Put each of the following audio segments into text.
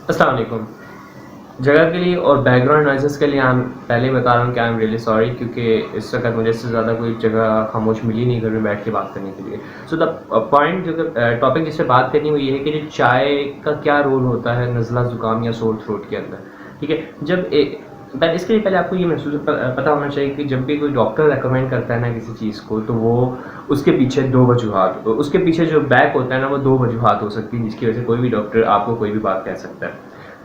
अस्सलाम वालेकुम। जगह के लिए और बैकग्राउंड नॉइसेस के लिए पहले ही बता रहा हूँ कि आई एम रियली सॉरी, क्योंकि इस वक्त मुझे इससे ज़्यादा कोई जगह खामोश मिली नहीं घर में बैठ के बात करने के लिए। सो द पॉइंट जो टॉपिक जिस पे बात करनी हुई है कि जो चाय का क्या रोल होता है नज़ला ज़ुकाम या सोर थ्रोट के अंदर। ठीक है, इसके लिए पहले आपको ये महसूस पता होना चाहिए कि जब भी कोई डॉक्टर रेकमेंड करता है ना किसी चीज़ को, तो वो उसके पीछे दो वजूहात, उसके पीछे जो बैक होता है ना, वो दो वजूहात हो सकती है जिसकी वजह से कोई भी डॉक्टर आपको कोई भी बात कह सकता है।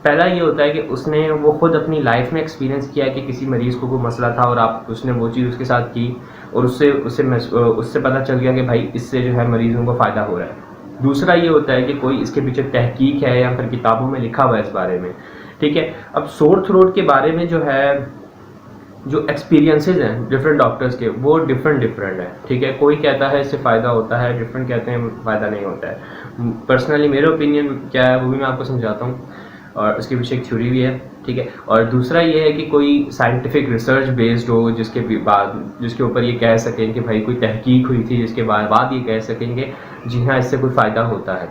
पहला ये होता है कि उसने वो खुद अपनी लाइफ में एक्सपीरियंस किया कि किसी मरीज़ को कोई मसला था और उसने वो चीज़ उसके साथ की और उससे पता चल गया कि भाई इससे जो है मरीज़ों को फ़ायदा हो रहा है। दूसरा ये होता है कि कोई इसके पीछे तहकीक है या फिर किताबों में लिखा हुआ है इस बारे में। ठीक है, अब सोर थ्रोट के बारे में जो है जो एक्सपीरियंसेस हैं डिफरेंट डॉक्टर्स के, वो डिफरेंट है। ठीक है, कोई कहता है इससे फ़ायदा होता है, डिफरेंट कहते हैं फ़ायदा नहीं होता है। पर्सनली मेरे ओपिनियन क्या है वो भी मैं आपको समझाता हूँ, और उसके पीछे एक थ्योरी भी है। ठीक है, और दूसरा ये है कि कोई साइंटिफिक रिसर्च बेस्ड हो जिसके ऊपर ये कह सकें कि भाई कोई तहकीक हुई थी जिसके बाद ये कह सकेंगे जी हाँ इससे कोई फ़ायदा होता है।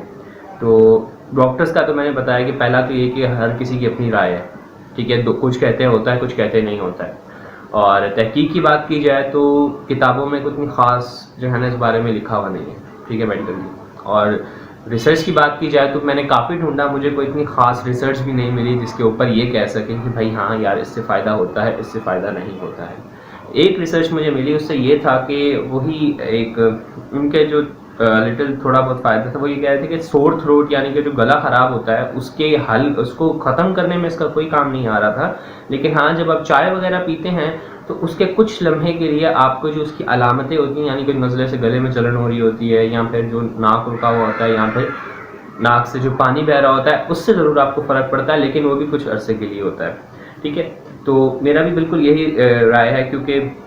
तो डॉक्टर्स का तो मैंने बताया कि पहला तो ये कि हर किसी की अपनी राय है। ठीक है, कुछ कहते हैं होता है, कुछ कहते हैं नहीं होता है। और तहकीक की बात की जाए तो किताबों में कुछ ख़ास जो है ना इस बारे में लिखा हुआ नहीं है। ठीक है, मेडिकली। और रिसर्च की बात की जाए तो मैंने काफ़ी ढूंढा, मुझे कोई इतनी ख़ास रिसर्च भी नहीं मिली जिसके ऊपर ये कह सकें कि भाई हाँ यार इससे फ़ायदा होता है, इससे फ़ायदा नहीं होता है। एक रिसर्च मुझे मिली, उससे ये था कि वही एक उनके जो लिटिल थोड़ा बहुत फ़ायदा था, वो ये कह रहे थे कि सोर थ्रोट यानी कि जो गला ख़राब होता है उसको ख़त्म करने में इसका कोई काम नहीं आ रहा था। लेकिन हाँ, जब आप चाय वगैरह पीते हैं तो उसके कुछ लम्हे के लिए आपको जो उसकी अलामतें होती हैं, यानी कि नज़ले से गले में जलन हो रही होती है या फिर जो नाक रुका हुआ होता है या फिर नाक से जो पानी बह रहा होता है, उससे ज़रूर आपको फ़र्क पड़ता है, लेकिन वो भी कुछ अरसे के लिए होता है। ठीक है, तो मेरा भी बिल्कुल यही राय है, क्योंकि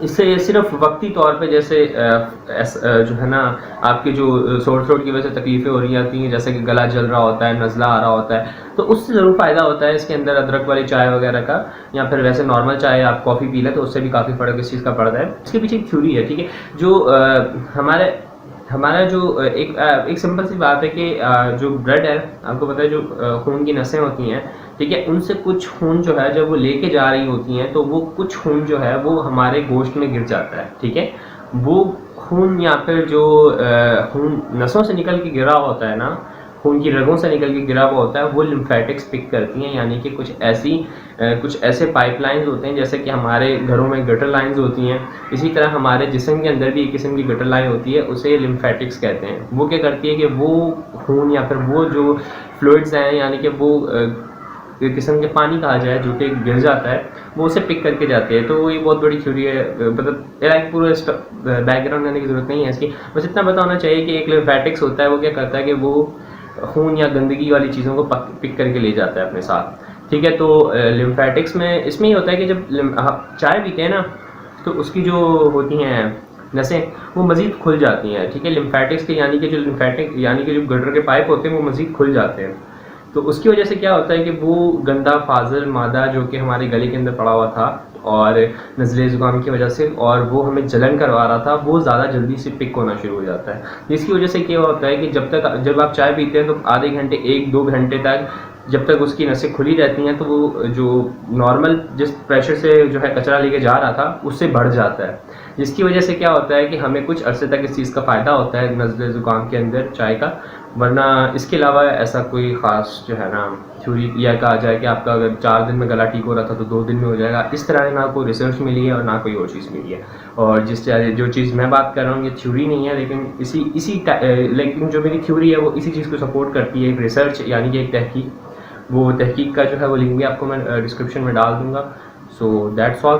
इससे सिर्फ वक्ती तौर पे जैसे जो है ना आपके जो सोर थ्रोट की वजह से तकलीफ़ें हो रही आती हैं, जैसे कि गला जल रहा होता है, नज़ला आ रहा होता है, तो उससे ज़रूर फ़ायदा होता है इसके अंदर अदरक वाली चाय वगैरह का, या फिर वैसे नॉर्मल चाय आप कॉफ़ी पी लें तो उससे भी काफ़ी फ़र्क इस चीज़ का पड़ता है। इसके पीछे एक थ्योरी है। ठीक है, जो हमारा जो एक सिंपल सी बात है कि जो ब्लड है, आपको पता है जो खून की नसें होती हैं, ठीक है, उनसे कुछ खून जो है जब वो लेके जा रही होती हैं तो वो कुछ खून जो है वो हमारे गोश्त में गिर जाता है। ठीक है, वो खून या फिर जो खून नसों से निकल के गिरा होता है ना, खून की रगों से निकल के गिरा हुआ होता है, वो लिम्फेटिक्स पिक करती हैं, यानी कि कुछ ऐसे पाइपलाइंस होते हैं जैसे कि हमारे घरों में गटर लाइंस होती हैं, इसी तरह हमारे जिस्म के अंदर भी एक किस्म की गटर लाइन होती है, उसे लिम्फेटिक्स कहते हैं। वो क्या करती है कि वो खून या फिर वो जो फ्लूइड्स हैं, यानी कि वो एक किस्म के पानी कहा जाए जो कि गिर जाता है, वो उसे पिक करके जाती है। तो ये बहुत बड़ी थ्योरी है, मतलब एक पूरा बैकग्राउंड करने की ज़रूरत नहीं है इसकी, बस इतना पता होना चाहिए कि एक लिम्फेटिक्स होता है, वो क्या करता है कि वो खून या गंदगी वाली चीज़ों को पिक करके ले जाता है अपने साथ। ठीक है, तो लिम्फेटिक्स में इसमें ये होता है कि जब चाय पीते हैं ना तो उसकी जो होती हैं नसें वो मज़ीद खुल जाती हैं। ठीक है, लिम्फेटिक्स के यानी कि जो गटर के पाइप होते हैं वो मज़ीद खुल जाते हैं। तो उसकी वजह से क्या होता है कि वो गंदा फाजल मादा जो कि हमारे गले के अंदर पड़ा हुआ था और नज़ले ज़ुकाम की वजह से, और वो हमें जलन करवा रहा था, वो ज़्यादा जल्दी से पिक होना शुरू हो जाता है। जिसकी वजह से क्या होता है कि जब आप चाय पीते हैं तो आधे घंटे 1-2 घंटे तक जब तक उसकी नसें खुली रहती हैं तो वो जो नॉर्मल जिस प्रेशर से जो है कचरा लेके जा रहा था उससे बढ़ जाता है। जिसकी वजह से क्या होता है कि हमें कुछ अरसे तक इस चीज़ का फ़ायदा होता है नज़ले ज़ुकाम के अंदर चाय का, वरना इसके अलावा ऐसा कोई ख़ास जो है ना थ्योरी या कहा जाए कि आपका अगर 4 दिन में गला ठीक हो रहा था तो 2 दिन में हो जाएगा, इस तरह ना कोई रिसर्च मिली है और ना कोई और चीज़ मिली है। और जो चीज़ मैं बात कर रहा हूँ ये थ्योरी नहीं है, लेकिन जो मेरी थ्योरी है वो इसी चीज़ को सपोर्ट करती है, एक रिसर्च यानी कि एक तहकीक। वो तहकीक का जो है वो लिंक भी आपको मैं डिस्क्रिप्शन में डाल दूँगा। So that's all.